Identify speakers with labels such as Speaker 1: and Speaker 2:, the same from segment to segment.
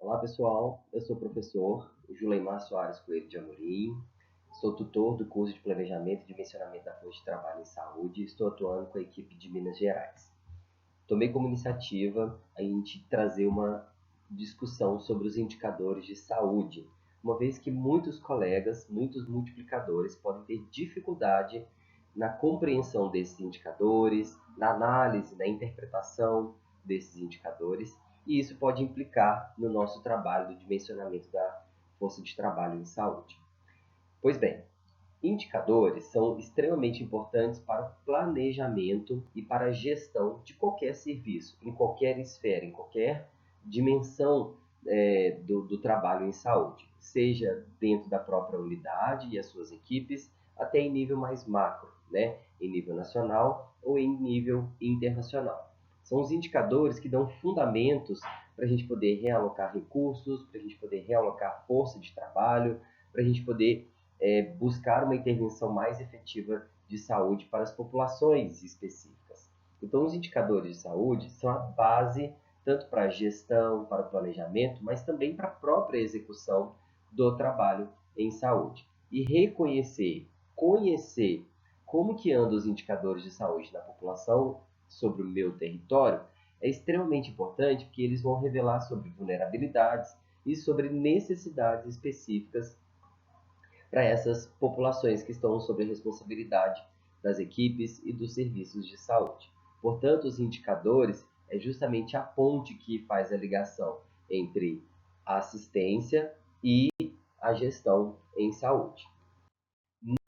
Speaker 1: Olá pessoal, eu sou o professor Juleimar Soares Coelho de Amorim, sou tutor do curso de Planejamento e Dimensionamento da Força de Trabalho em Saúde e estou atuando com a equipe de Minas Gerais. Tomei como iniciativa a gente trazer uma discussão sobre os indicadores de saúde, uma vez que muitos colegas, muitos multiplicadores podem ter dificuldade na compreensão desses indicadores, na análise, na interpretação desses indicadores, e isso pode implicar no nosso trabalho do dimensionamento da força de trabalho em saúde. Pois bem, indicadores são extremamente importantes para o planejamento e para a gestão de qualquer serviço, em qualquer esfera, em qualquer dimensão do trabalho em saúde, seja dentro da própria unidade e as suas equipes, até em nível mais macro, né? Em nível nacional ou em nível internacional. São os indicadores que dão fundamentos para a gente poder realocar recursos, para a gente poder realocar força de trabalho, para a gente poder buscar uma intervenção mais efetiva de saúde para as populações específicas. Então, os indicadores de saúde são a base tanto para a gestão, para o planejamento, mas também para a própria execução do trabalho em saúde. E reconhecer, conhecer como que andam os indicadores de saúde na população sobre o meu território é extremamente importante, porque eles vão revelar sobre vulnerabilidades e sobre necessidades específicas para essas populações que estão sob a responsabilidade das equipes e dos serviços de saúde. Portanto, os indicadores é justamente a ponte que faz a ligação entre a assistência e a gestão em saúde.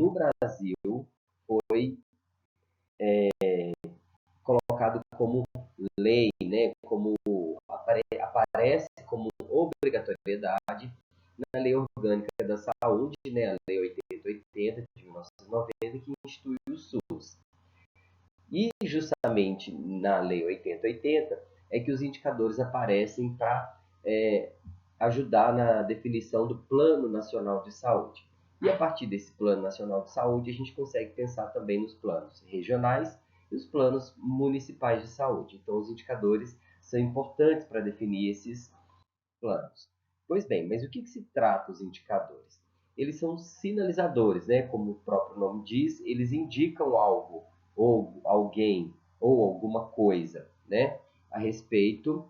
Speaker 1: No Brasil, foi colocado como lei, né, como aparece como obrigatoriedade na Lei Orgânica da Saúde, né, a Lei 8080 de 1990, que institui o SUS. E justamente na Lei 8080 é que os indicadores aparecem para ajudar na definição do Plano Nacional de Saúde. E a partir desse Plano Nacional de Saúde, a gente consegue pensar também nos planos regionais e os planos municipais de saúde. Então, os indicadores são importantes para definir esses planos. Pois bem, mas o que se trata os indicadores? Eles são sinalizadores, né? Como o próprio nome diz, eles indicam algo, ou alguém, ou alguma coisa, né? A respeito,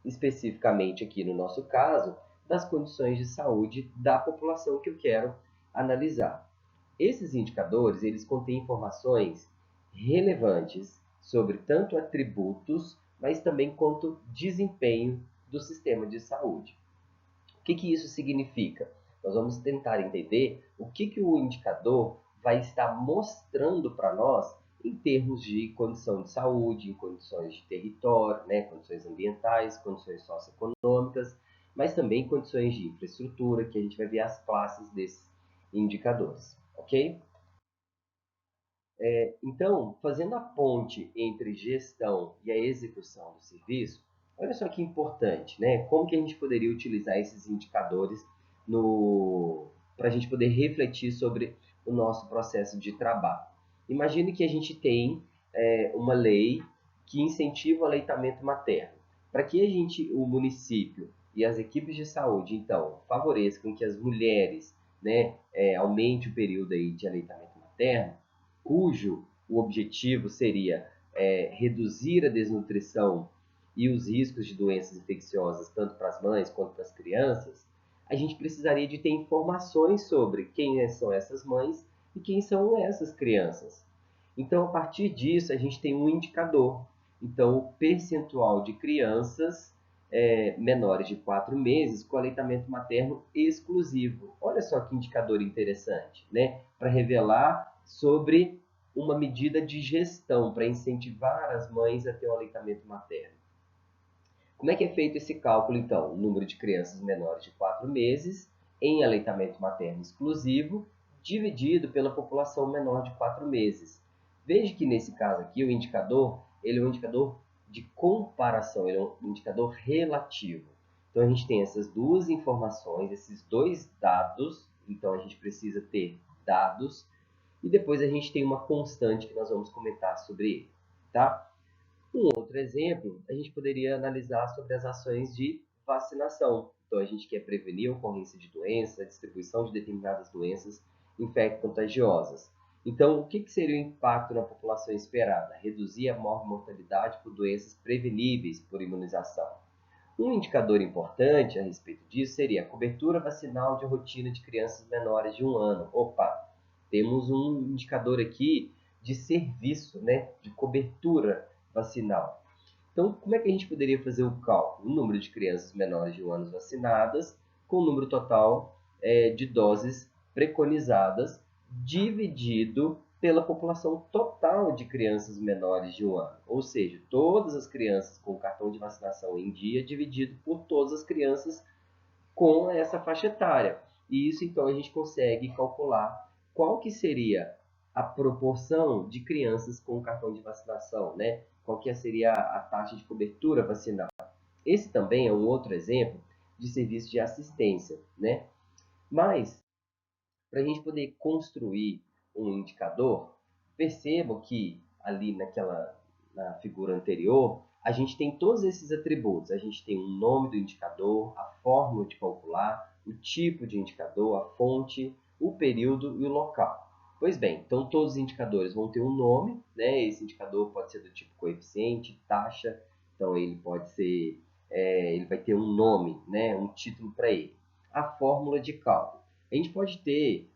Speaker 1: especificamente aqui no nosso caso, das condições de saúde da população que eu quero analisar. Esses indicadores, eles contêm informações relevantes sobre tanto atributos, mas também quanto desempenho do sistema de saúde. O que isso significa? Nós vamos tentar entender o que o indicador vai estar mostrando para nós em termos de condição de saúde, em condições de território, né, condições ambientais, condições socioeconômicas, mas também condições de infraestrutura, que a gente vai ver as classes desses indicadores, ok? Então, fazendo a ponte entre gestão e a execução do serviço, olha só que importante, né? Como que a gente poderia utilizar esses indicadores para a gente poder refletir sobre o nosso processo de trabalho. Imagine que a gente tem uma lei que incentiva o aleitamento materno. Para que o município e as equipes de saúde, então, favoreçam que as mulheres, né, aumente o período aí de aleitamento materno, cujo o objetivo seria reduzir a desnutrição e os riscos de doenças infecciosas, tanto para as mães quanto para as crianças, a gente precisaria de ter informações sobre quem são essas mães e quem são essas crianças. Então, a partir disso, a gente tem um indicador. Então, o percentual de crianças menores de 4 meses com aleitamento materno exclusivo. Olha só que indicador interessante, né? Para revelar sobre uma medida de gestão para incentivar as mães a ter um aleitamento materno. Como é que é feito esse cálculo, então? O número de crianças menores de 4 meses em aleitamento materno exclusivo, dividido pela população menor de 4 meses. Veja que nesse caso aqui, o indicador, ele é um indicador de comparação, ele é um indicador relativo. Então, a gente tem essas duas informações, esses dois dados, então a gente precisa ter dados, e depois a gente tem uma constante que nós vamos comentar sobre ele, tá? Um outro exemplo, a gente poderia analisar sobre as ações de vacinação. Então, a gente quer prevenir a ocorrência de doenças, a distribuição de determinadas doenças infecto-contagiosas. Então, o que seria o impacto na população esperada? Reduzir a mortalidade por doenças preveníveis por imunização. Um indicador importante a respeito disso seria a cobertura vacinal de rotina de crianças menores de 1 ano. Opa, temos um indicador aqui de serviço, né, de cobertura vacinal. Então, como é que a gente poderia fazer o cálculo? O número de crianças menores de 1 ano vacinadas com o número total de doses preconizadas dividido pela população total de crianças menores de 1 ano. Ou seja, todas as crianças com cartão de vacinação em dia dividido por todas as crianças com essa faixa etária. E isso, então, a gente consegue calcular qual que seria a proporção de crianças com cartão de vacinação, né? Qual que seria a taxa de cobertura vacinal. Esse também é um outro exemplo de serviço de assistência, né? Mas, para a gente poder construir um indicador, percebam que ali na figura anterior, a gente tem todos esses atributos. A gente tem o nome do indicador, a fórmula de calcular, o tipo de indicador, a fonte, o período e o local. Pois bem, então todos os indicadores vão ter um nome, né? Esse indicador pode ser do tipo coeficiente, taxa, então ele pode ser, ele vai ter um nome, né? Um título para ele. A fórmula de cálculo. A gente pode ter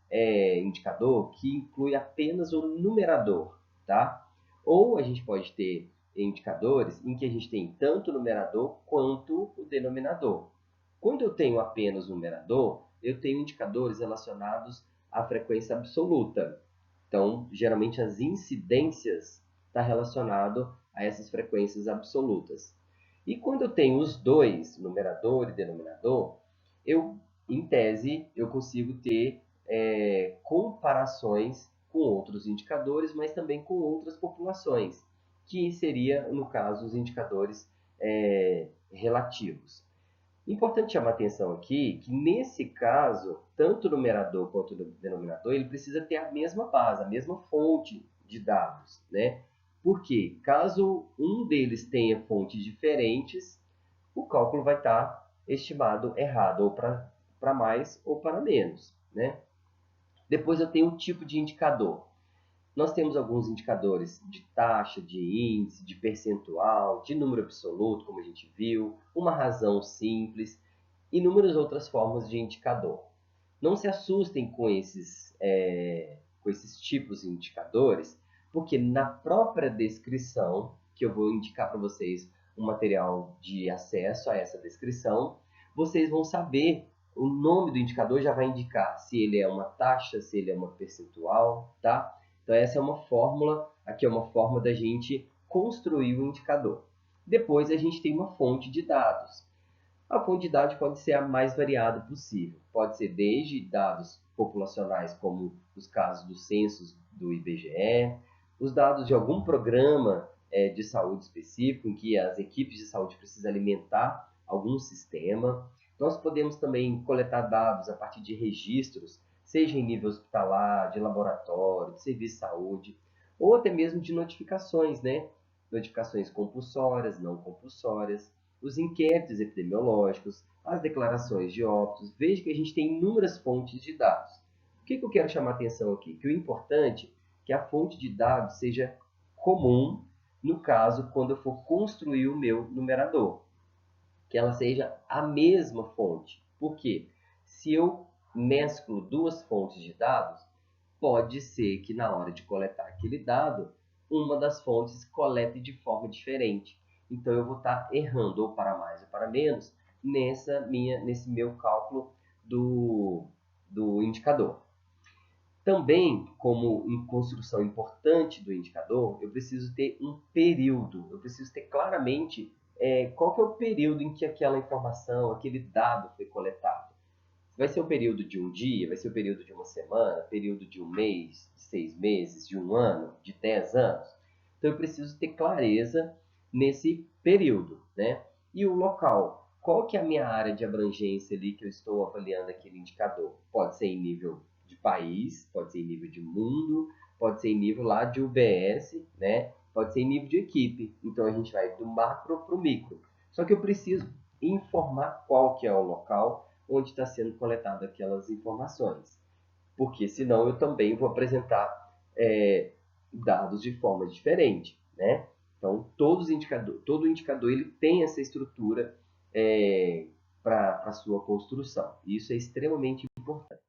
Speaker 1: indicador que inclui apenas o numerador, tá? Ou a gente pode ter indicadores em que a gente tem tanto o numerador quanto o denominador. Quando eu tenho apenas o numerador, eu tenho indicadores relacionados à frequência absoluta. Então, geralmente as incidências estão relacionadas a essas frequências absolutas. E quando eu tenho os dois, numerador e denominador, em tese, eu consigo ter comparações com outros indicadores, mas também com outras populações, que seria, no caso, os indicadores relativos. Importante chamar atenção aqui que, nesse caso, tanto o numerador quanto o denominador, ele precisa ter a mesma base, a mesma fonte de dados, né? Porque, caso um deles tenha fontes diferentes, o cálculo vai estar estimado errado, ou para mais ou para menos, né? Depois eu tenho o tipo de indicador. Nós temos alguns indicadores de taxa, de índice, de percentual, de número absoluto, como a gente viu, uma razão simples, e inúmeras outras formas de indicador. Não se assustem com esses tipos de indicadores, porque na própria descrição, que eu vou indicar para vocês um material de acesso a essa descrição, vocês vão saber, o nome do indicador já vai indicar se ele é uma taxa, se ele é uma percentual, tá? Então essa é uma fórmula, aqui é uma forma da gente construir o indicador. Depois a gente tem uma fonte de dados. A fonte de dados pode ser a mais variada possível. Pode ser desde dados populacionais, como os casos dos censos do IBGE, os dados de algum programa de saúde específico, em que as equipes de saúde precisam alimentar algum sistema. Nós podemos também coletar dados a partir de registros, seja em nível hospitalar, de laboratório, de serviço de saúde, ou até mesmo de notificações, né? Notificações compulsórias, não compulsórias, os inquéritos epidemiológicos, as declarações de óbitos. Veja que a gente tem inúmeras fontes de dados. O que eu quero chamar a atenção aqui? Que o importante é que a fonte de dados seja comum, no caso, quando eu for construir o meu numerador. Que ela seja a mesma fonte. Por quê? Se eu mesclo duas fontes de dados, pode ser que na hora de coletar aquele dado, uma das fontes colete de forma diferente. Então eu vou estar errando ou para mais ou para menos nesse meu cálculo do indicador. Também, como em construção importante do indicador, eu preciso ter um período, eu preciso ter claramente qual que é o período em que aquela informação, aquele dado foi coletado. Vai ser o período de um dia, vai ser o período de uma semana, período de um mês, de 6 meses, de 1 ano, de 10 anos. Então eu preciso ter clareza nesse período, né? E o local, qual que é a minha área de abrangência ali que eu estou avaliando aquele indicador? Pode ser em nível de país, pode ser em nível de mundo, pode ser em nível lá de UBS, né? Pode ser em nível de equipe. Então a gente vai do macro para o micro. Só que eu preciso informar qual que é o local onde está sendo coletado aquelas informações. Porque senão eu também vou apresentar dados de forma diferente, né? Então, todo indicador ele tem essa estrutura para a sua construção. E isso é extremamente importante.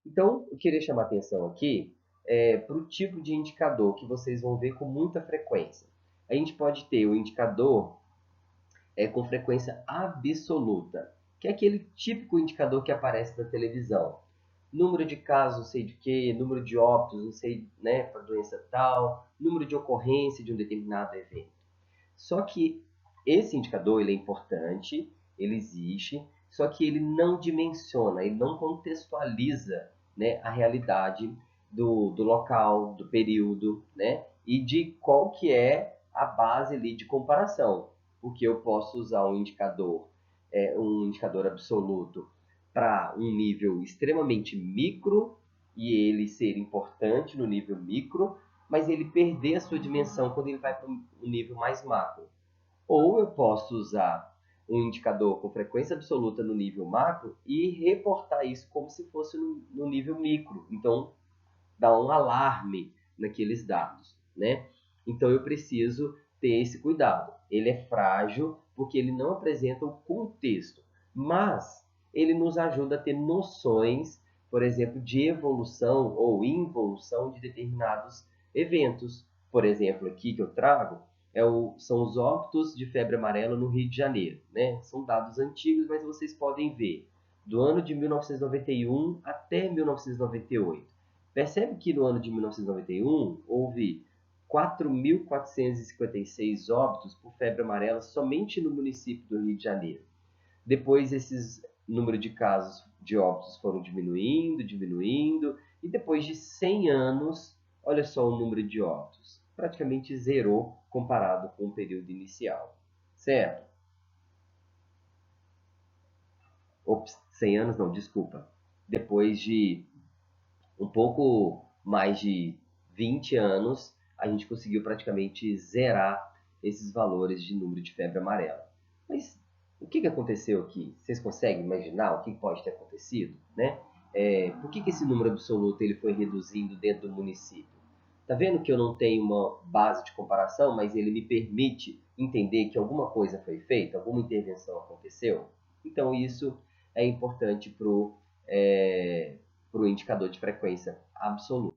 Speaker 1: Então, eu queria chamar a atenção aqui para o tipo de indicador que vocês vão ver com muita frequência. A gente pode ter o indicador com frequência absoluta, que é aquele típico indicador que aparece na televisão. Número de casos, não sei de quê, número de óbitos, não sei, né, para doença tal, número de ocorrência de um determinado evento. Só que esse indicador ele é importante, ele existe, só que ele não dimensiona, ele não contextualiza, né, a realidade do local, do período, né, e de qual que é a base ali de comparação. Porque eu posso usar um indicador absoluto para um nível extremamente micro e ele ser importante no nível micro, mas ele perder a sua dimensão quando ele vai para um nível mais macro. Ou eu posso usar um indicador com frequência absoluta no nível macro e reportar isso como se fosse no nível micro. Então, dá um alarme naqueles dados, né? Então, eu preciso ter esse cuidado. Ele é frágil porque ele não apresenta o contexto, mas ele nos ajuda a ter noções, por exemplo, de evolução ou involução de determinados eventos. Por exemplo, aqui que eu trago são os óbitos de febre amarela no Rio de Janeiro, né? São dados antigos, mas vocês podem ver do ano de 1991 até 1998. Percebe que no ano de 1991 houve 4.456 óbitos por febre amarela somente no município do Rio de Janeiro. Depois, esses número de casos de óbitos foram diminuindo, diminuindo, e depois de 100 anos, olha só o número de óbitos. Praticamente zerou comparado com o período inicial. Certo? Ops, 100 anos não, desculpa. Depois de um pouco mais de 20 anos, a gente conseguiu praticamente zerar esses valores de número de febre amarela. Mas o que aconteceu aqui? Vocês conseguem imaginar o que pode ter acontecido, né? Por que esse número absoluto ele foi reduzindo dentro do município? Tá vendo que eu não tenho uma base de comparação, mas ele me permite entender que alguma coisa foi feita, alguma intervenção aconteceu? Então isso é importante para o indicador de frequência absoluta.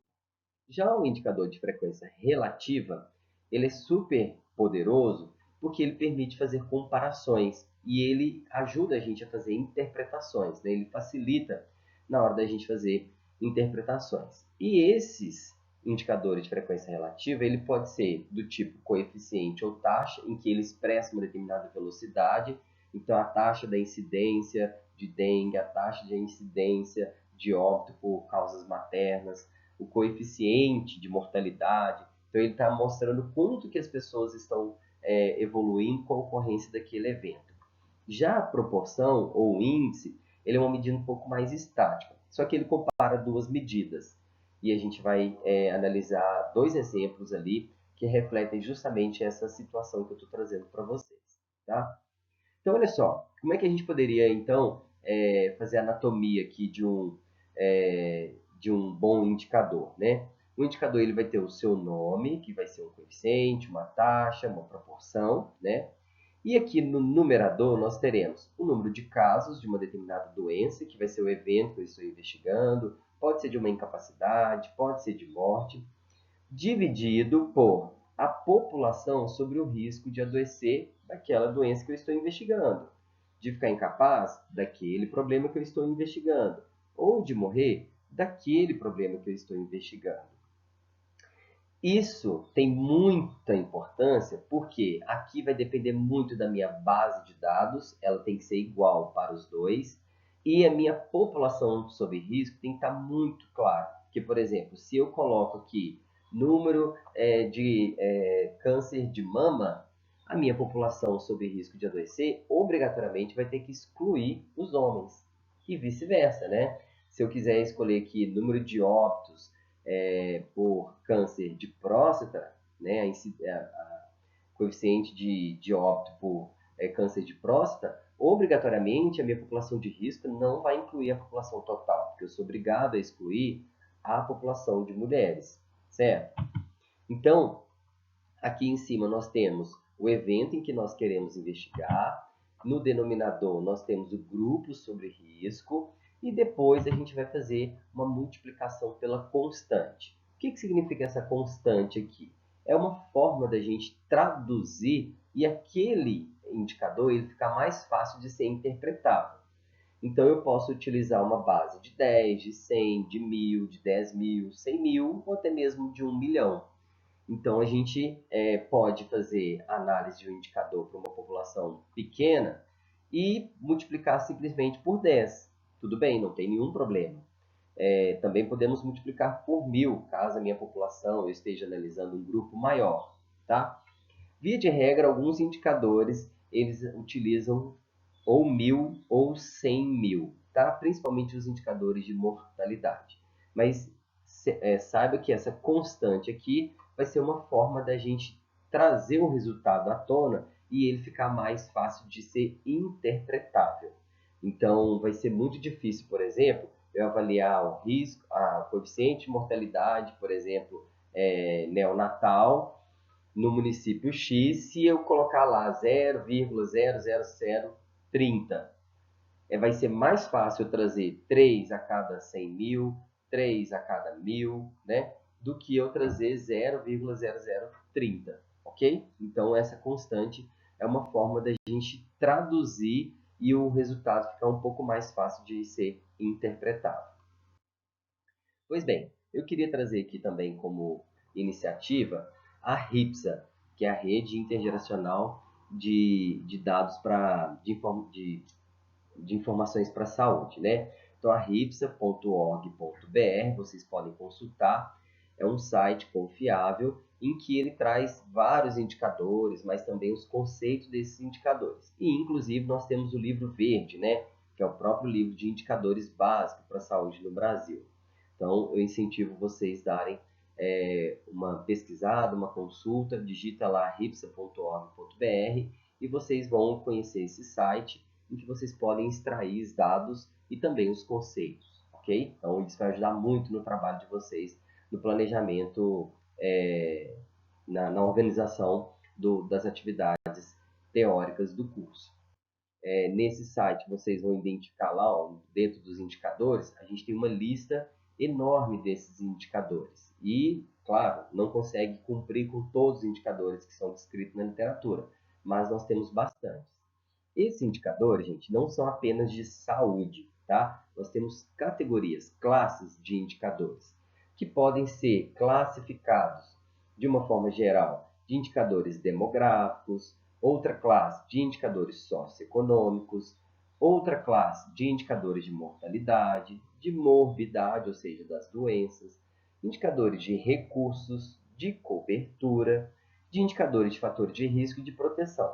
Speaker 1: Já o indicador de frequência relativa, ele é super poderoso porque ele permite fazer comparações e ele ajuda a gente a fazer interpretações, né? Ele facilita na hora da gente fazer interpretações. E esses indicadores de frequência relativa, ele pode ser do tipo coeficiente ou taxa, em que ele expressa uma determinada velocidade. Então, a taxa da incidência de dengue, a taxa de incidência de óbito por causas maternas, o coeficiente de mortalidade. Então, ele está mostrando quanto que as pessoas estão evoluindo com a ocorrência daquele evento. Já a proporção ou índice, ele é uma medida um pouco mais estática, só que ele compara duas medidas. E a gente vai analisar dois exemplos ali que refletem justamente essa situação que eu estou trazendo para vocês. Tá? Então, olha só, como é que a gente poderia, então, fazer a anatomia aqui de um bom indicador, né? O indicador ele vai ter o seu nome, que vai ser um coeficiente, uma taxa, uma proporção, né? E aqui no numerador nós teremos o número de casos de uma determinada doença, que vai ser o evento que eu estou investigando, pode ser de uma incapacidade, pode ser de morte, dividido por a população sobre o risco de adoecer daquela doença que eu estou investigando, de ficar incapaz daquele problema que eu estou investigando, ou de morrer daquele problema que eu estou investigando. Isso tem muita importância porque aqui vai depender muito da minha base de dados, ela tem que ser igual para os dois, e a minha população sob risco tem que estar muito claro. Porque, por exemplo, se eu coloco aqui número de câncer de mama, a minha população sob risco de adoecer obrigatoriamente vai ter que excluir os homens, e vice-versa, né? Se eu quiser escolher aqui número de óbitos por câncer de próstata, né, a coeficiente de óbito por câncer de próstata, Obrigatoriamente, a minha população de risco não vai incluir a população total, porque eu sou obrigado a excluir a população de mulheres, certo? Então, aqui em cima nós temos o evento em que nós queremos investigar, no denominador nós temos o grupo sobre risco e depois a gente vai fazer uma multiplicação pela constante. O que significa essa constante aqui? É uma forma da gente traduzir e aquele indicador ele ficar mais fácil de ser interpretado. Então, eu posso utilizar uma base de 10, de 100, de 1000, de 10.000, 100.000 ou até mesmo de 1 milhão. Então, a gente pode fazer análise de um indicador para uma população pequena e multiplicar simplesmente por 10. Tudo bem, não tem nenhum problema. Também podemos multiplicar por 1000, caso a minha população eu esteja analisando um grupo maior, tá? Via de regra, alguns indicadores eles utilizam ou 1000 ou 100.000, tá? Principalmente os indicadores de mortalidade. Mas saiba que essa constante aqui vai ser uma forma da gente trazer o resultado à tona e ele ficar mais fácil de ser interpretável. Então, vai ser muito difícil, por exemplo, eu avaliar o risco, a coeficiente de mortalidade, por exemplo, neonatal, no município X, se eu colocar lá 0,00030, vai ser mais fácil eu trazer 3 a cada 100.000, 3 a cada 1.000, né? Do que eu trazer 0,0030, ok? Então, essa constante é uma forma da gente traduzir e o resultado ficar um pouco mais fácil de ser interpretado. Pois bem, eu queria trazer aqui também como iniciativa a RIPSA, que é a Rede Intergeracional de Dados de Informações para a Saúde, né? Então, a ripsa.org.br, vocês podem consultar, é um site confiável em que ele traz vários indicadores, mas também os conceitos desses indicadores. E, inclusive, nós temos o livro verde, né? Que é o próprio livro de indicadores básicos para a saúde no Brasil. Então, eu incentivo vocês a darem uma pesquisada, uma consulta, digita lá ripsa.org.br e vocês vão conhecer esse site em que vocês podem extrair os dados e também os conceitos, ok? Então, isso vai ajudar muito no trabalho de vocês, no planejamento, na organização das atividades teóricas do curso. Nesse site, vocês vão identificar lá, ó, dentro dos indicadores, a gente tem uma lista enorme desses indicadores. E, claro, não consegue cumprir com todos os indicadores que são descritos na literatura, mas nós temos bastante. Esses indicadores, gente, não são apenas de saúde, tá? Nós temos categorias, classes de indicadores, que podem ser classificados de uma forma geral de indicadores demográficos, outra classe de indicadores socioeconômicos, outra classe de indicadores de mortalidade, de morbidade, ou seja, das doenças, indicadores de recursos, de cobertura, de indicadores de fatores de risco e de proteção.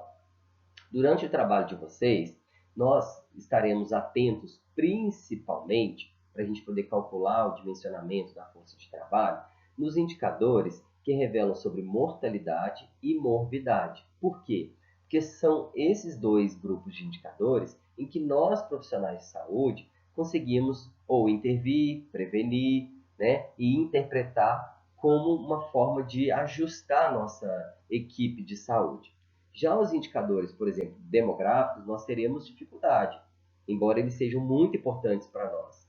Speaker 1: Durante o trabalho de vocês, nós estaremos atentos principalmente para a gente poder calcular o dimensionamento da força de trabalho nos indicadores que revelam sobre mortalidade e morbidade. Por quê? Porque são esses dois grupos de indicadores em que nós, profissionais de saúde, conseguimos ou intervir, prevenir, né, e interpretar como uma forma de ajustar a nossa equipe de saúde. Já os indicadores, por exemplo, demográficos, nós teremos dificuldade, embora eles sejam muito importantes para nós.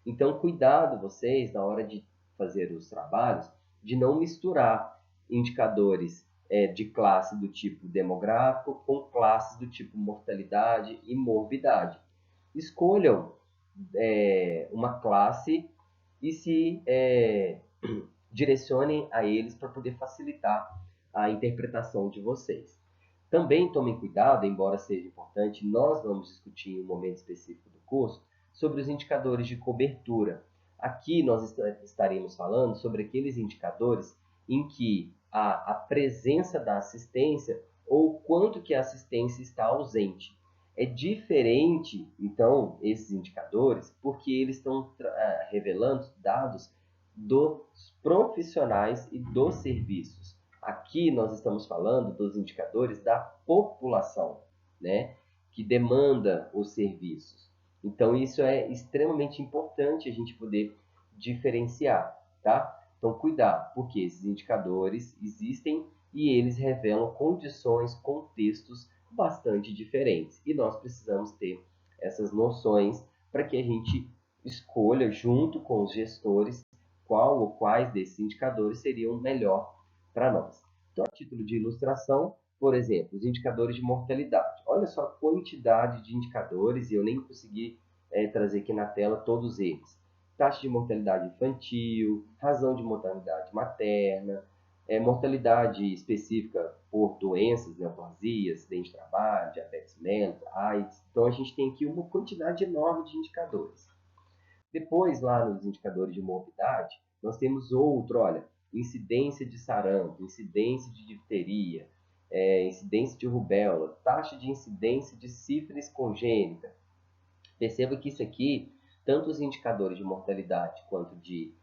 Speaker 1: Então, cuidado vocês, na hora de fazer os trabalhos, de não misturar indicadores de classe do tipo demográfico com classes do tipo mortalidade e morbidade. Escolham uma classe e se direcionem a eles para poder facilitar a interpretação de vocês. Também tomem cuidado, embora seja importante, nós vamos discutir em um momento específico do curso sobre os indicadores de cobertura. Aqui nós estaremos falando sobre aqueles indicadores em que há a presença da assistência ou quanto que a assistência está ausente. É diferente, então, esses indicadores, porque eles estão revelando dados dos profissionais e dos serviços. Aqui nós estamos falando dos indicadores da população, né? que demanda os serviços. Então, isso é extremamente importante a gente poder diferenciar, tá? Então, cuidado, porque esses indicadores existem e eles revelam condições, contextos bastante diferentes. E nós precisamos ter essas noções para que a gente escolha, junto com os gestores, qual ou quais desses indicadores seriam melhor para nós. Então, a título de ilustração, por exemplo, os indicadores de mortalidade. Olha só a quantidade de indicadores, e eu nem consegui trazer aqui na tela todos eles. Taxa de mortalidade infantil, razão de mortalidade materna, mortalidade específica por doenças, neoplasia, acidente de trabalho, diabetes mellitus, AIDS. Então, a gente tem aqui uma quantidade enorme de indicadores. Depois, lá nos indicadores de morbidade, nós temos outro, olha, incidência de sarampo, incidência de difteria, incidência de rubéola, taxa de incidência de sífilis congênita. Perceba que isso aqui, tanto os indicadores de mortalidade quanto de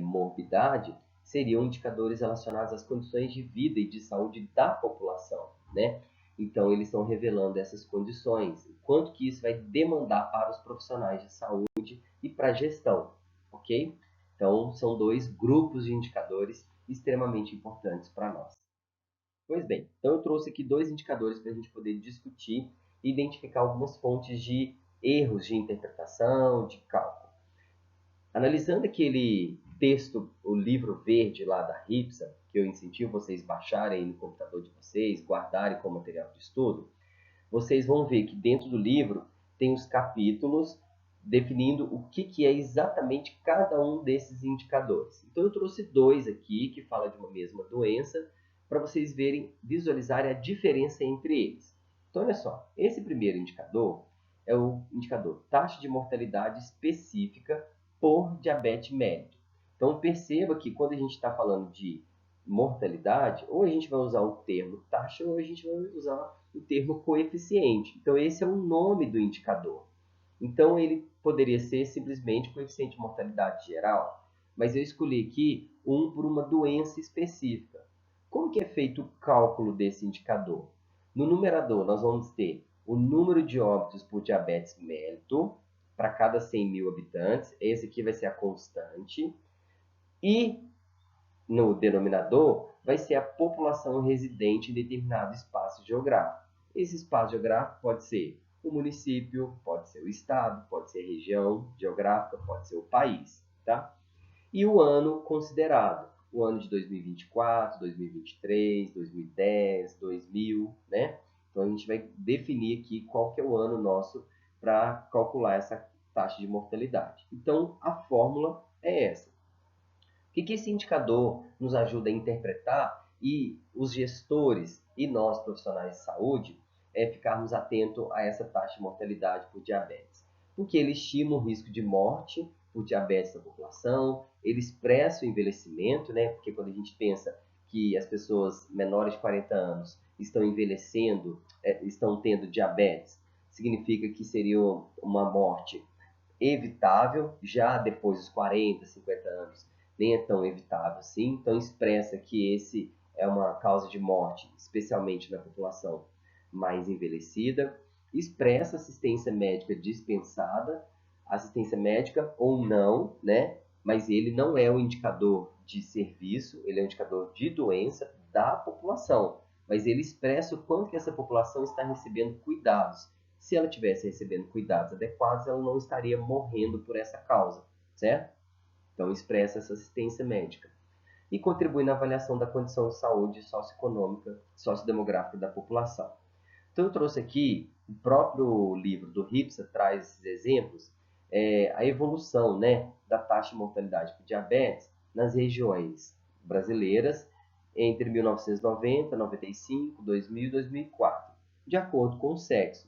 Speaker 1: morbidade, seriam indicadores relacionados às condições de vida e de saúde da população, né? Então, eles estão revelando essas condições, o quanto que isso vai demandar para os profissionais de saúde e para a gestão, ok? Então, são dois grupos de indicadores extremamente importantes para nós. Pois bem, então eu trouxe aqui dois indicadores para a gente poder discutir e identificar algumas fontes de erros de interpretação, de cálculo. Analisando aquele texto, o livro verde lá da RIPSA, que eu incentivo vocês baixarem no computador de vocês, guardarem como material de estudo, vocês vão ver que dentro do livro tem os capítulos definindo o que é exatamente cada um desses indicadores. Então eu trouxe dois aqui que falam de uma mesma doença para vocês verem, visualizarem a diferença entre eles. Então olha só, esse primeiro indicador é o indicador taxa de mortalidade específica por diabetes mellitus. Então perceba que quando a gente está falando de mortalidade, ou a gente vai usar o termo taxa ou a gente vai usar o termo coeficiente. Então esse é o nome do indicador. Então ele poderia ser simplesmente coeficiente de mortalidade geral, mas eu escolhi aqui um por uma doença específica. Como que é feito o cálculo desse indicador? No numerador nós vamos ter o número de óbitos por diabetes mellitus para cada 100 mil habitantes. Esse aqui vai ser a constante. E no denominador vai ser a população residente em determinado espaço geográfico. Esse espaço geográfico pode ser o município, pode ser o estado, pode ser a região geográfica, pode ser o país, tá? E o ano considerado, o ano de 2024, 2023, 2010, 2000, né? Então a gente vai definir aqui qual que é o ano nosso para calcular essa taxa de mortalidade. Então a fórmula é essa. O que esse indicador nos ajuda a interpretar e os gestores e nós, profissionais de saúde, ficarmos atentos a essa taxa de mortalidade por diabetes? Porque ele estima o risco de morte por diabetes na população, ele expressa o envelhecimento, né? Porque quando a gente pensa que as pessoas menores de 40 anos estão envelhecendo, estão tendo diabetes, significa que seria uma morte evitável já depois dos 40, 50 anos nem é tão evitável assim, então expressa que esse é uma causa de morte, especialmente na população mais envelhecida, expressa assistência médica dispensada, assistência médica ou não, né? Mas ele não é um indicador de serviço, ele é um indicador de doença da população, mas ele expressa o quanto que essa população está recebendo cuidados. Se ela estivesse recebendo cuidados adequados, ela não estaria morrendo por essa causa, certo? Então, expressa essa assistência médica. E contribui na avaliação da condição de saúde socioeconômica, sociodemográfica da população. Então, eu trouxe aqui, o próprio livro do RIPSA traz esses exemplos, a evolução, né, da taxa de mortalidade por diabetes nas regiões brasileiras entre 1990, 95, 2000 e 2004, de acordo com o sexo.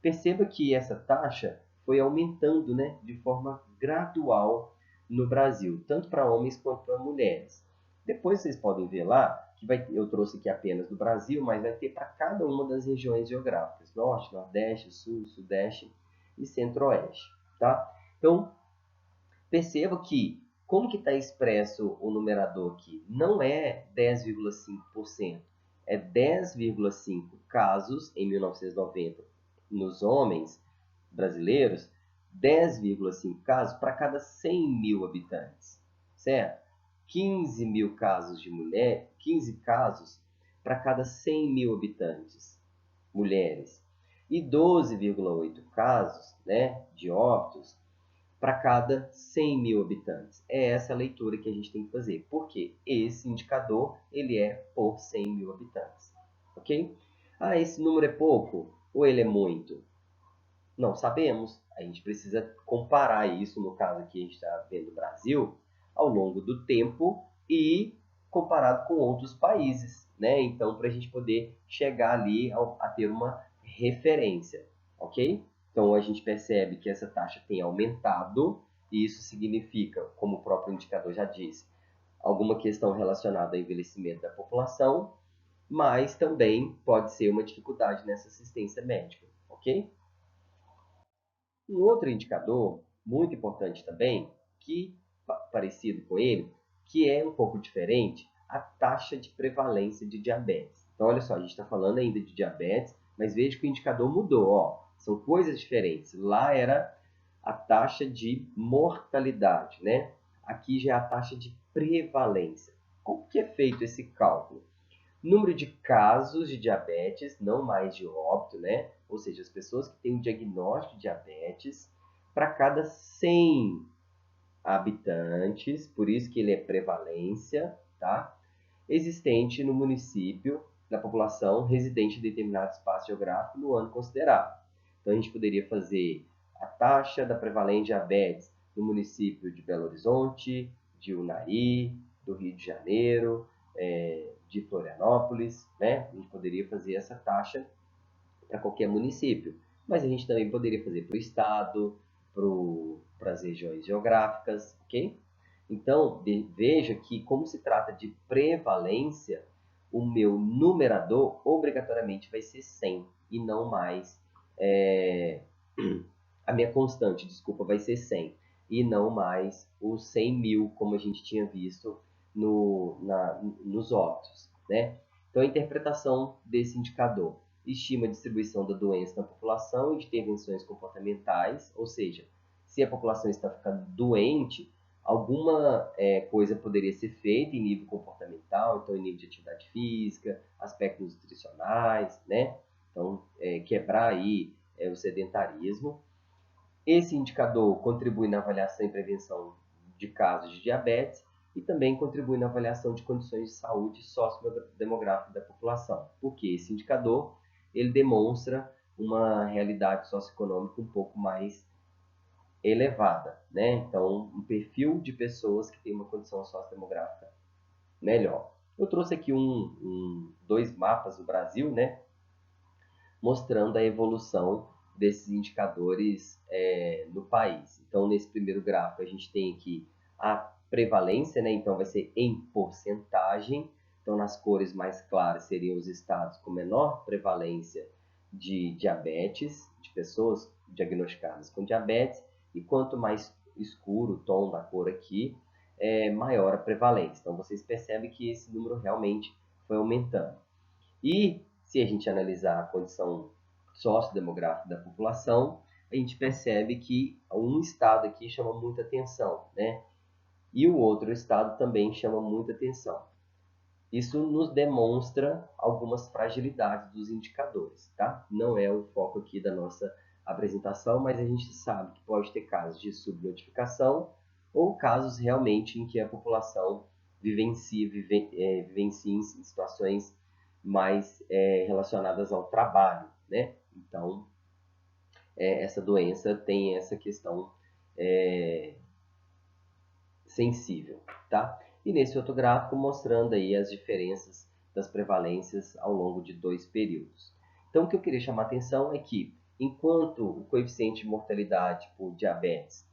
Speaker 1: Perceba que essa taxa foi aumentando, né, de forma gradual no Brasil, tanto para homens quanto para mulheres. Depois vocês podem ver lá que eu trouxe aqui apenas do Brasil, mas vai ter para cada uma das regiões geográficas: Norte, Nordeste, Sul, Sudeste e Centro-Oeste, tá? Então, perceba que, como que está expresso o numerador aqui? Não é 10,5%, é 10,5 casos em 1990 nos homens brasileiros 10,5 casos para cada 100 mil habitantes, certo? 15 mil casos de mulher, 15 casos para cada 100 mil habitantes, mulheres, e 12,8 casos, né, de óbitos para cada 100 mil habitantes. É essa a leitura que a gente tem que fazer, porque esse indicador ele é por 100 mil habitantes, ok? Ah, esse número é pouco ou ele é muito? Não sabemos. A gente precisa comparar isso, no caso aqui a gente está vendo o Brasil, ao longo do tempo e comparado com outros países, né? Então, para a gente poder chegar ali a ter uma referência, ok? Então, a gente percebe que essa taxa tem aumentado e isso significa, como o próprio indicador já disse, alguma questão relacionada ao envelhecimento da população, mas também pode ser uma dificuldade nessa assistência médica, ok? Um outro indicador muito importante também, que parecido com ele, que é um pouco diferente, a taxa de prevalência de diabetes. Então, olha só, a gente está falando ainda de diabetes, mas veja que o indicador mudou. Ó, são coisas diferentes. Lá era a taxa de mortalidade, né? Aqui já é a taxa de prevalência. Como que é feito esse cálculo? Número de casos de diabetes, não mais de óbito, né? Ou seja, as pessoas que têm um diagnóstico de diabetes para cada 100 habitantes, por isso que ele é prevalência, tá? Existente no município, na população residente em determinado espaço geográfico no ano considerado. Então, a gente poderia fazer a taxa da prevalência de diabetes no município de Belo Horizonte, de Unai, do Rio de Janeiro, de Florianópolis, né? A gente poderia fazer essa taxa para qualquer município, mas a gente também poderia fazer para o estado, para as regiões geográficas, ok? Então, veja que, como se trata de prevalência, o meu numerador obrigatoriamente vai ser 100 e não mais. É, a minha constante, desculpa, vai ser 100 e não mais os 100 mil, como a gente tinha visto nos óbitos, né? Então, a interpretação desse indicador estima a distribuição da doença na população e de intervenções comportamentais, ou seja, se a população está ficando doente, alguma coisa poderia ser feita em nível comportamental, então em nível de atividade física, aspectos nutricionais, né? Então, quebrar aí o sedentarismo. Esse indicador contribui na avaliação e prevenção de casos de diabetes e também contribui na avaliação de condições de saúde sociodemográfica da população, porque esse indicador ele demonstra uma realidade socioeconômica um pouco mais elevada, né? Então, um perfil de pessoas que têm uma condição sociodemográfica melhor. Eu trouxe aqui dois mapas do Brasil, né? Mostrando a evolução desses indicadores no país. Então, nesse primeiro gráfico, a gente tem aqui a prevalência, né? Então, vai ser em porcentagem. Então, nas cores mais claras seriam os estados com menor prevalência de diabetes, de pessoas diagnosticadas com diabetes, e quanto mais escuro o tom da cor aqui, maior a prevalência. Então, vocês percebem que esse número realmente foi aumentando. E se a gente analisar a condição sociodemográfica da população, a gente percebe que um estado aqui chama muita atenção, né? E o outro estado também chama muita atenção. Isso nos demonstra algumas fragilidades dos indicadores, tá? Não é o foco aqui da nossa apresentação, mas a gente sabe que pode ter casos de subnotificação ou casos realmente em que a população vivencia em situações mais relacionadas ao trabalho, né? Então, essa doença tem essa questão sensível, tá? E nesse outro gráfico mostrando aí as diferenças das prevalências ao longo de 2 períodos. Então, o que eu queria chamar a atenção é que, enquanto o coeficiente de mortalidade por diabetes,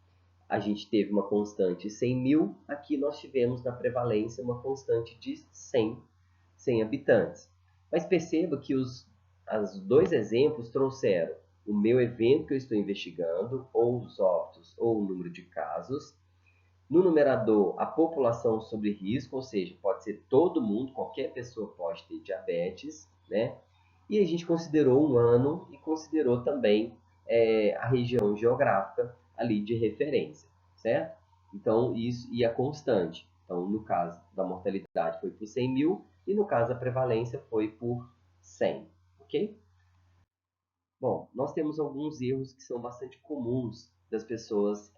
Speaker 1: a gente teve uma constante 100 mil, aqui nós tivemos na prevalência uma constante de 100 habitantes. Mas perceba que os dois exemplos trouxeram o meu evento que eu estou investigando, ou os óbitos, ou o número de casos. No numerador, a população sobre risco, ou seja, pode ser todo mundo, qualquer pessoa pode ter diabetes, né? E a gente considerou um ano e considerou também a região geográfica ali de referência, certo? Então, isso e a constante. Então, no caso da mortalidade foi por 100 mil e no caso da prevalência foi por 100, ok? Bom, nós temos alguns erros que são bastante comuns das pessoas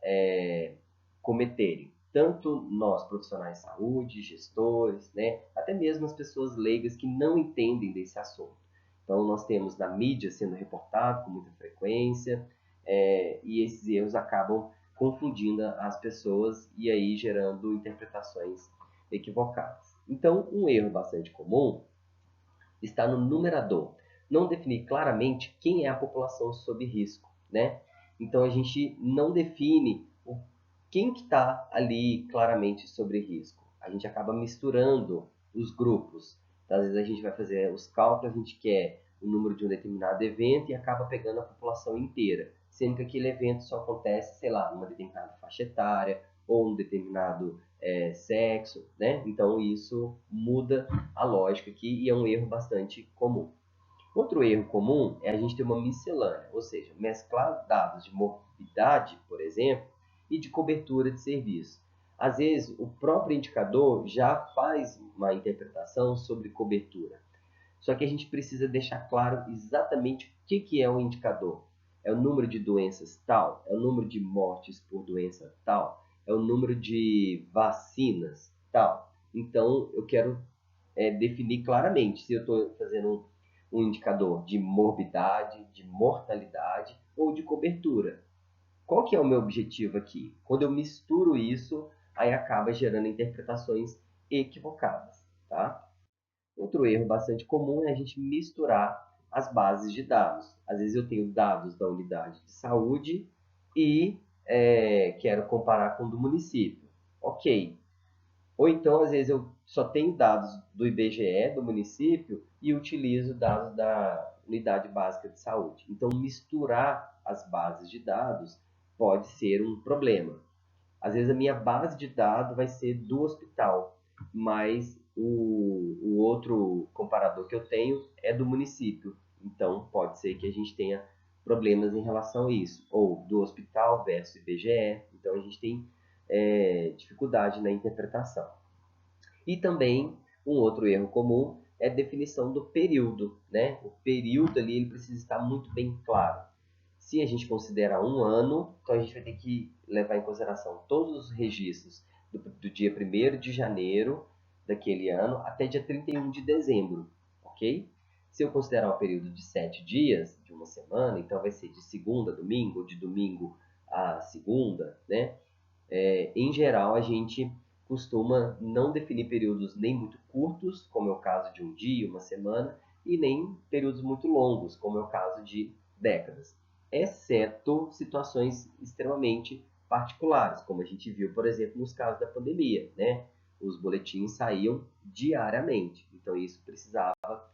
Speaker 1: cometerem. Tanto nós, profissionais de saúde, gestores, né, até mesmo as pessoas leigas que não entendem desse assunto. Então, nós temos na mídia sendo reportado com muita frequência, e esses erros acabam confundindo as pessoas e aí gerando interpretações equivocadas. Então, um erro bastante comum está no numerador. Não definir claramente quem é a população sob risco, né? Então a gente não define quem que está ali claramente sobre risco. A gente acaba misturando os grupos. Então, às vezes a gente vai fazer os cálculos, a gente quer o número de um determinado evento e acaba pegando a população inteira, sendo que aquele evento só acontece, sei lá, numa determinada faixa etária ou um determinado sexo, né? Então isso muda a lógica aqui e é um erro bastante comum. Outro erro comum é a gente ter uma miscelânea, ou seja, mesclar dados de morbidade, por exemplo, e de cobertura de serviço. Às vezes, o próprio indicador já faz uma interpretação sobre cobertura. Só que a gente precisa deixar claro exatamente o que é o indicador. É o número de doenças tal? É o número de mortes por doença tal? É o número de vacinas tal? Então, eu quero definir claramente se eu estou fazendo um indicador de morbidade, de mortalidade ou de cobertura. Qual que é o meu objetivo aqui? Quando eu misturo isso, aí acaba gerando interpretações equivocadas, tá? Outro erro bastante comum é a gente misturar as bases de dados. Às vezes eu tenho dados da unidade de saúde e quero comparar com o do município. Ok, ou então, às vezes, eu só tenho dados do IBGE, do município, e utilizo dados da unidade básica de saúde. Então, misturar as bases de dados pode ser um problema. Às vezes, a minha base de dados vai ser do hospital, mas o outro comparador que eu tenho é do município. Então, pode ser que a gente tenha problemas em relação a isso. Ou do hospital versus IBGE. Então, a gente tem dificuldade na interpretação. E também um outro erro comum é a definição do período, né? O período ali ele precisa estar muito bem claro. Se a gente considerar um ano, então a gente vai ter que levar em consideração todos os registros do dia 1º de janeiro daquele ano até dia 31 de dezembro, ok? Se eu considerar um período de 7 dias, de uma semana, então vai ser de segunda a domingo, ou de domingo a segunda, né? Em geral, a gente costuma não definir períodos nem muito curtos, como é o caso de um dia, uma semana, e nem períodos muito longos, como é o caso de décadas, exceto situações extremamente particulares, como a gente viu, por exemplo, nos casos da pandemia, né? Os boletins saíam diariamente, então isso precisava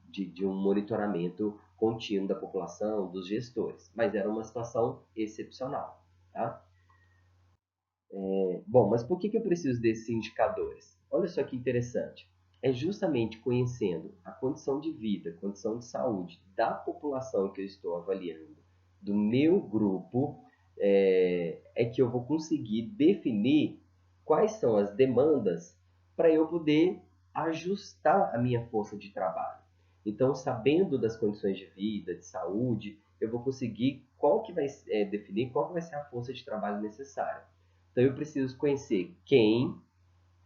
Speaker 1: de um monitoramento contínuo da população, dos gestores, mas era uma situação excepcional, tá? Bom, mas por que eu preciso desses indicadores? Olha só que interessante. É justamente conhecendo a condição de vida, condição de saúde da população que eu estou avaliando, do meu grupo, que eu vou conseguir definir quais são as demandas para eu poder ajustar a minha força de trabalho. Então, sabendo das condições de vida, de saúde, eu vou conseguir definir qual que vai ser a força de trabalho necessária. Então eu preciso conhecer quem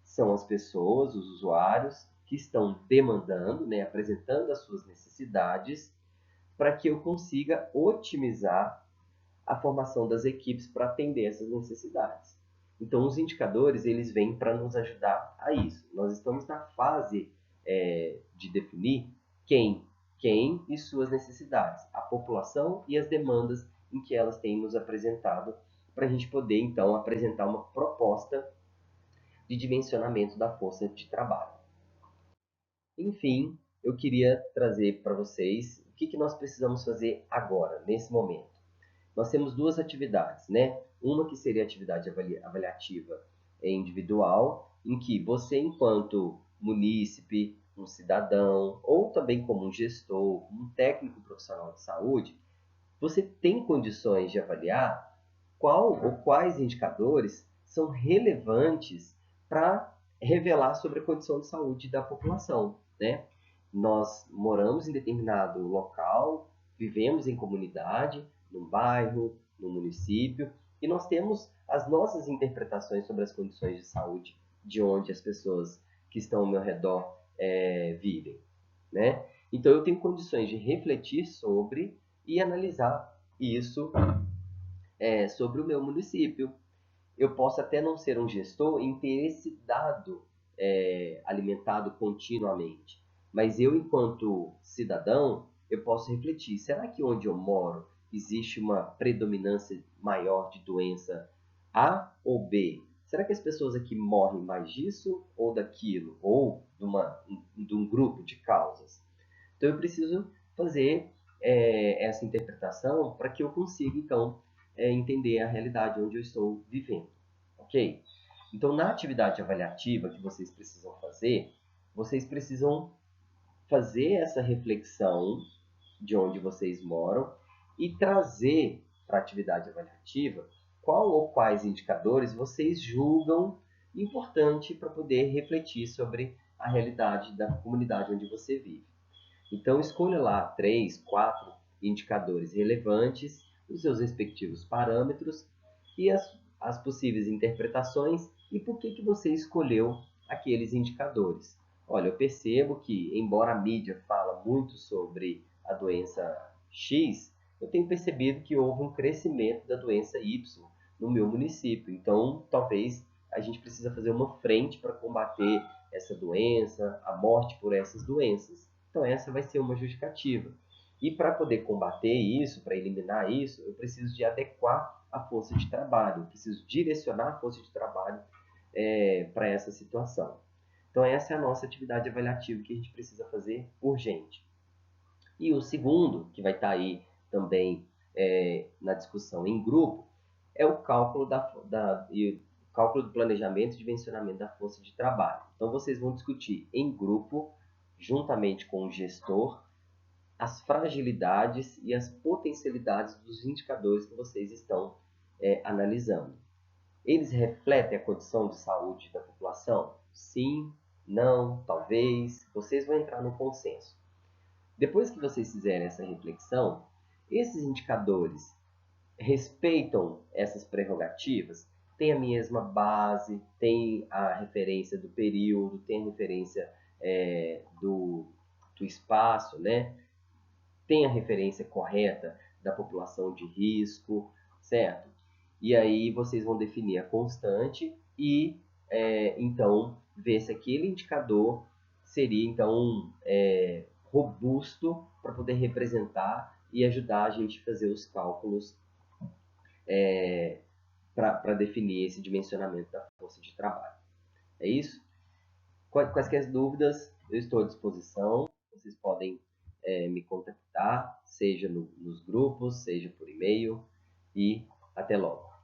Speaker 1: são as pessoas, os usuários que estão demandando, né, apresentando as suas necessidades, para que eu consiga otimizar a formação das equipes para atender essas necessidades. Então os indicadores eles vêm para nos ajudar a isso. Nós estamos na fase de definir quem e suas necessidades, a população e as demandas em que elas têm nos apresentado, para a gente poder então apresentar uma proposta de dimensionamento da força de trabalho. Enfim, eu queria trazer para vocês o que nós precisamos fazer agora, nesse momento. Nós temos duas atividades, né? Uma que seria a atividade avaliativa individual, em que você, enquanto munícipe um cidadão, ou também como um gestor, um técnico profissional de saúde, você tem condições de avaliar qual ou quais indicadores são relevantes para revelar sobre a condição de saúde da população, né? Nós moramos em determinado local, vivemos em comunidade, num bairro, num município, e nós temos as nossas interpretações sobre as condições de saúde de onde as pessoas que estão ao meu redor vivem, né? Então eu tenho condições de refletir sobre e analisar isso sobre o meu município. Eu posso até não ser um gestor em ter esse dado alimentado continuamente, mas eu, enquanto cidadão, eu posso refletir: será que onde eu moro existe uma predominância maior de doença A ou B? Será que as pessoas aqui morrem mais disso ou daquilo? Ou de um grupo de causas? Então eu preciso fazer essa interpretação para que eu consiga, então, entender a realidade onde eu estou vivendo. Ok? Então, na atividade avaliativa que vocês precisam fazer essa reflexão de onde vocês moram e trazer para a atividade avaliativa qual ou quais indicadores vocês julgam importante para poder refletir sobre a realidade da comunidade onde você vive. Então, escolha lá 3, 4 indicadores relevantes, os seus respectivos parâmetros e as possíveis interpretações e por que você escolheu aqueles indicadores. Olha, eu percebo que, embora a mídia fala muito sobre a doença X, eu tenho percebido que houve um crescimento da doença Y no meu município. Então, talvez a gente precisa fazer uma frente para combater essa doença, a morte por essas doenças. Então, essa vai ser uma justificativa. E para poder combater isso, para eliminar isso, eu preciso de adequar a força de trabalho, eu preciso direcionar a força de trabalho para essa situação. Então, essa é a nossa atividade avaliativa que a gente precisa fazer urgente. E o segundo, que vai estar aí também na discussão em grupo, é o cálculo cálculo do planejamento e dimensionamento da força de trabalho. Então, vocês vão discutir em grupo, juntamente com o gestor, as fragilidades e as potencialidades dos indicadores que vocês estão analisando. Eles refletem a condição de saúde da população? Sim, não, talvez. Vocês vão entrar no consenso. Depois que vocês fizerem essa reflexão, esses indicadores respeitam essas prerrogativas? Tem a mesma base, tem a referência do período, tem a referência do espaço, né? Tem a referência correta da população de risco, certo? E aí vocês vão definir a constante e então ver se aquele indicador seria então robusto para poder representar e ajudar a gente a fazer os cálculos para definir esse dimensionamento da força de trabalho. É isso? Quaisquer dúvidas, eu estou à disposição. Vocês podem me contactar, seja nos grupos, seja por e-mail. E até logo.